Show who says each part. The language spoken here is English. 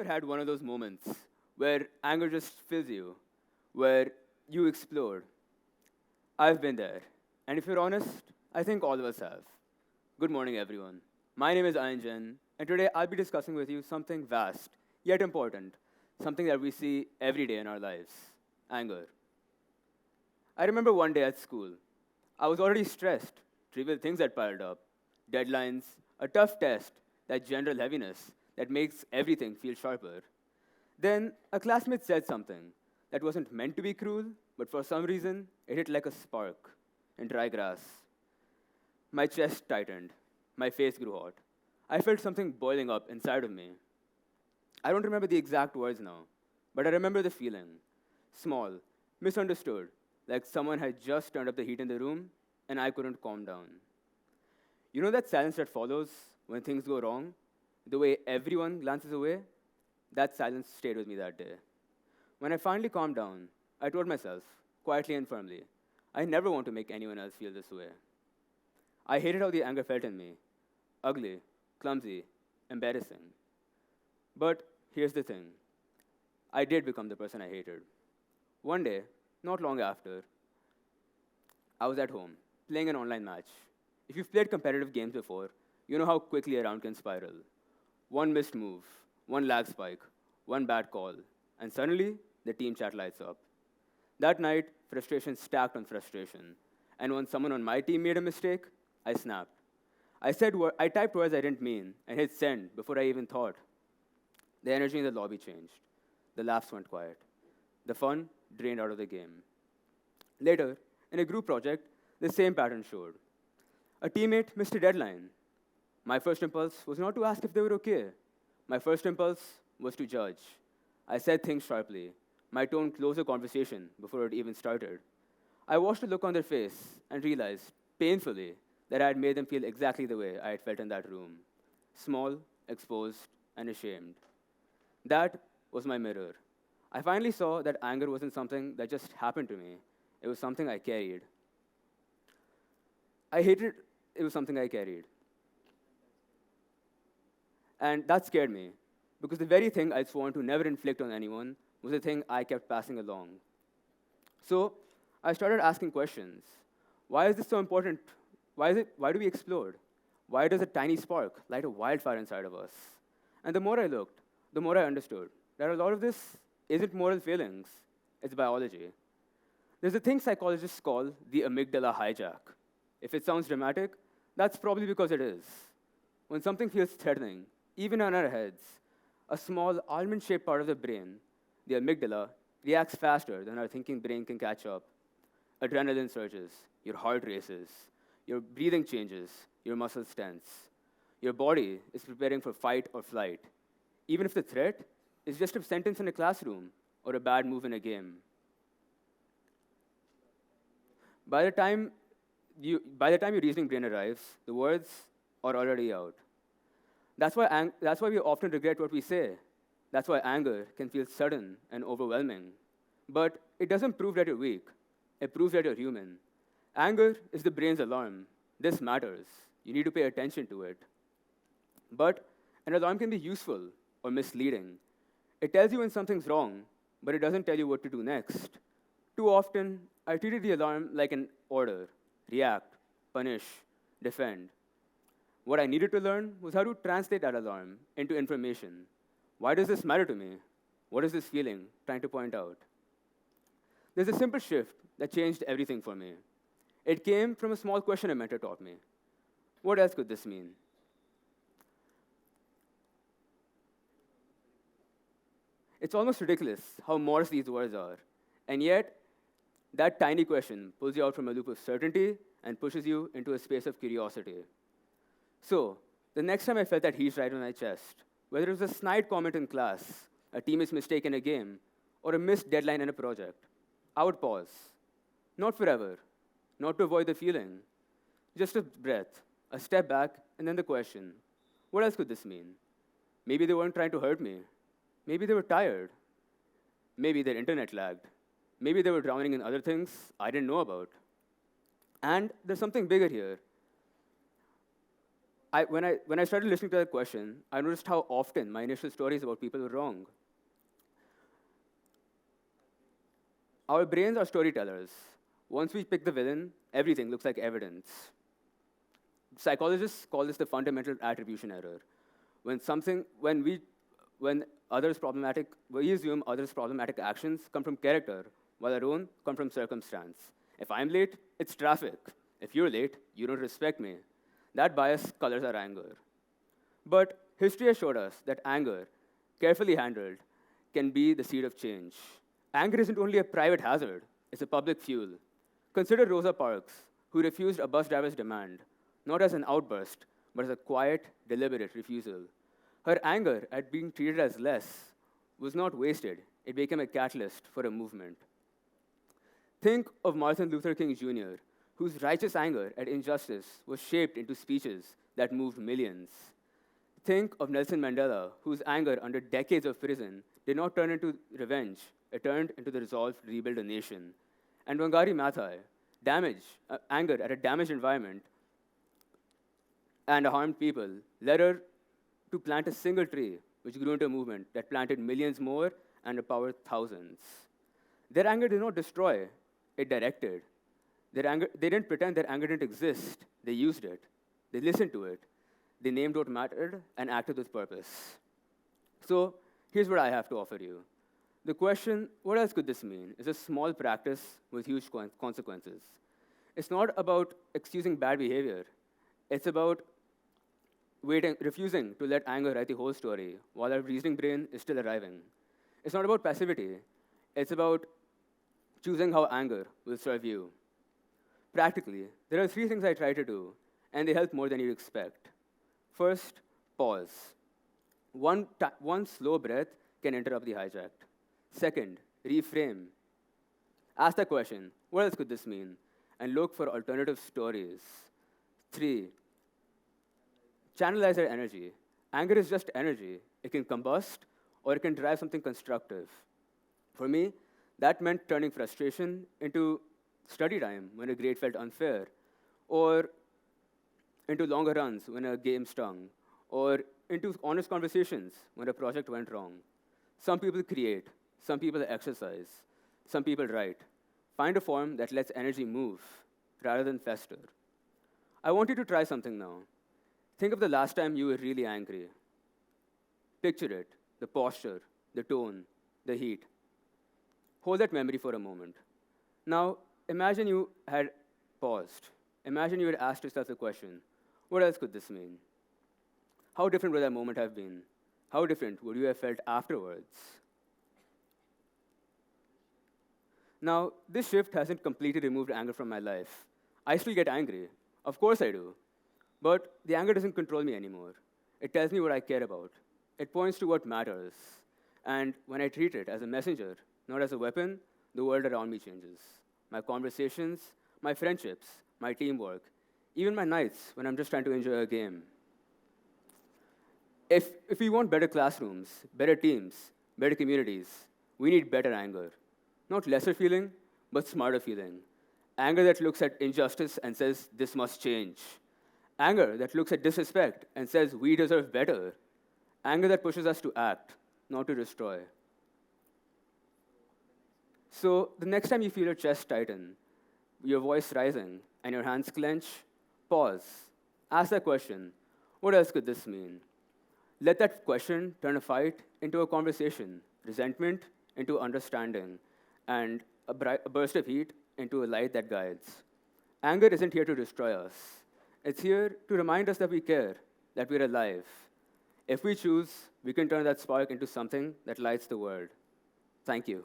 Speaker 1: ever had one of those moments where anger just fills you, where you explode? I've been there. And if you're honest, I think all of us have. Good morning, everyone. My name is Ayan Jain, and today I'll be discussing with you something vast, yet important, something that we see every day in our lives anger. I remember one day at school. I was already stressed, trivial things had piled up, deadlines, a tough test, that general heaviness that makes everything feel sharper. Then a classmate said something that wasn't meant to be cruel, but for some reason it hit like a spark in dry grass. My chest tightened, my face grew hot. I felt something boiling up inside of me. I don't remember the exact words now, but I remember the feeling. Small, misunderstood, like someone had just turned up the heat in the room and I couldn't calm down. You know that silence that follows when things go wrong? The way everyone glances away? That silence stayed with me that day. When I finally calmed down, I told myself, quietly and firmly, I never want to make anyone else feel this way. I hated how the anger felt in me ugly, clumsy, embarrassing. But here's the thing I did become the person I hated. One day, not long after, I was at home playing an online match. If you've played competitive games before, you know how quickly a round can spiral. One missed move, one lag spike, one bad call, and suddenly the team chat lights up. That night, frustration stacked on frustration. And when someone on my team made a mistake, I snapped. I typed words I didn't mean and hit send before I even thought. The energy in the lobby changed. The laughs went quiet. The fun drained out of the game. Later, in a group project, the same pattern showed. A teammate missed a deadline. My first impulse was not to ask if they were okay. My first impulse was to judge. I said things sharply. My tone closed the conversation before it even started. I watched the look on their face and realized, painfully, that I had made them feel exactly the way I had felt in that room small, exposed, and ashamed. That was my mirror. I finally saw that anger wasn't something that just happened to me, it was something I carried. I hated it was something I carried. And that scared me, because the very thing I'd sworn to never inflict on anyone was the thing I kept passing along. So I started asking questions. Why is this so important? Why do we explode? Why does a tiny spark light a wildfire inside of us? And the more I looked, the more I understood that a lot of this isn't moral failings, it's biology. There's a thing psychologists call the amygdala hijack. If it sounds dramatic, that's probably because it is. When something feels threatening, even in our heads, a small almond shaped part of the brain, the amygdala, reacts faster than our thinking brain can catch up. Adrenaline surges, your heart races, your breathing changes, your muscles tense. Your body is preparing for fight or flight, even if the threat is just a sentence in a classroom or a bad move in a game. By the time by the time your reasoning brain arrives, the words are already out. That's why we often regret what we say. That's why anger can feel sudden and overwhelming. But it doesn't prove that you're weak. It proves that you're human. Anger is the brain's alarm. This matters. You need to pay attention to it. But an alarm can be useful or misleading. It tells you when something's wrong, but it doesn't tell you what to do next. Too often, I treated the alarm like an order react, punish, defend. What I needed to learn was how to translate that alarm into information. Why does this matter to me? What is this feeling trying to point out? There's a simple shift that changed everything for me. It came from a small question a mentor taught me. What else could this mean? It's almost ridiculous how modest these words are. And yet, that tiny question pulls you out from a loop of certainty and pushes you into a space of curiosity. So, the next time I felt that heat right on my chest, whether it was a snide comment in class, a teammate's mistake in a game, or a missed deadline in a project, I would pause. Not forever, not to avoid the feeling, just a breath, a step back, and then the question what else could this mean? Maybe they weren't trying to hurt me. Maybe they were tired. Maybe their internet lagged. Maybe they were drowning in other things I didn't know about. And there's something bigger here. when I started listening to that question, I noticed how often my initial stories about people were wrong. Our brains are storytellers. Once we pick the villain, everything looks like evidence. Psychologists call this the fundamental attribution error. When others problematic, we assume others' problematic actions come from character, while our own come from circumstance. If I'm late, it's traffic. If you're late, you don't respect me. That bias colors our anger. But history has showed us that anger, carefully handled, can be the seed of change. Anger isn't only a private hazard, it's a public fuel. Consider Rosa Parks, who refused a bus driver's demand, not as an outburst, but as a quiet, deliberate refusal. Her anger at being treated as less was not wasted, it became a catalyst for a movement. Think of Martin Luther King Jr., whose righteous anger at injustice was shaped into speeches that moved millions. Think of Nelson Mandela, whose anger under decades of prison did not turn into revenge, it turned into the resolve to rebuild a nation. And Wangari Maathai, anger at a damaged environment and harmed people, led her to plant a single tree, which grew into a movement that planted millions more and empowered thousands. Their anger did not destroy, it directed. They didn't pretend their anger didn't exist, they used it. They listened to it. They named what mattered and acted with purpose. So here's what I have to offer you. The question, what else could this mean, is a small practice with huge consequences. It's not about excusing bad behavior. It's about refusing to let anger write the whole story while our reasoning brain is still arriving. It's not about passivity. It's about choosing how anger will serve you. Practically, there are three things I try to do, and they help more than you'd expect. First, pause. One slow breath can interrupt the hijack. Second, reframe. Ask the question, what else could this mean? And look for alternative stories. Three, channelize our energy. Anger is just energy. It can combust, or it can drive something constructive. For me, that meant turning frustration into study time when a grade felt unfair, or into longer runs when a game stung, or into honest conversations when a project went wrong. Some people create, some people exercise, some people write. Find a form that lets energy move rather than fester. I want you to try something now. Think of the last time you were really angry. Picture it, the posture, the tone, the heat. Hold that memory for a moment. Now, imagine you had paused. Imagine you had asked yourself the question, what else could this mean? How different would that moment have been? How different would you have felt afterwards? Now, this shift hasn't completely removed anger from my life. I still get angry. Of course I do. But the anger doesn't control me anymore. It tells me what I care about. It points to what matters. And when I treat it as a messenger, not as a weapon, the world around me changes. My conversations, my friendships, my teamwork, even my nights when I'm just trying to enjoy a game. If we want better classrooms, better teams, better communities, we need better anger. Not lesser feeling, but smarter feeling. Anger that looks at injustice and says, this must change. Anger that looks at disrespect and says, we deserve better. Anger that pushes us to act, not to destroy. So the next time you feel your chest tighten, your voice rising, and your hands clench, pause. Ask that question, what else could this mean? Let that question turn a fight into a conversation, resentment into understanding, and a burst of heat into a light that guides. Anger isn't here to destroy us. It's here to remind us that we care, that we're alive. If we choose, we can turn that spark into something that lights the world. Thank you.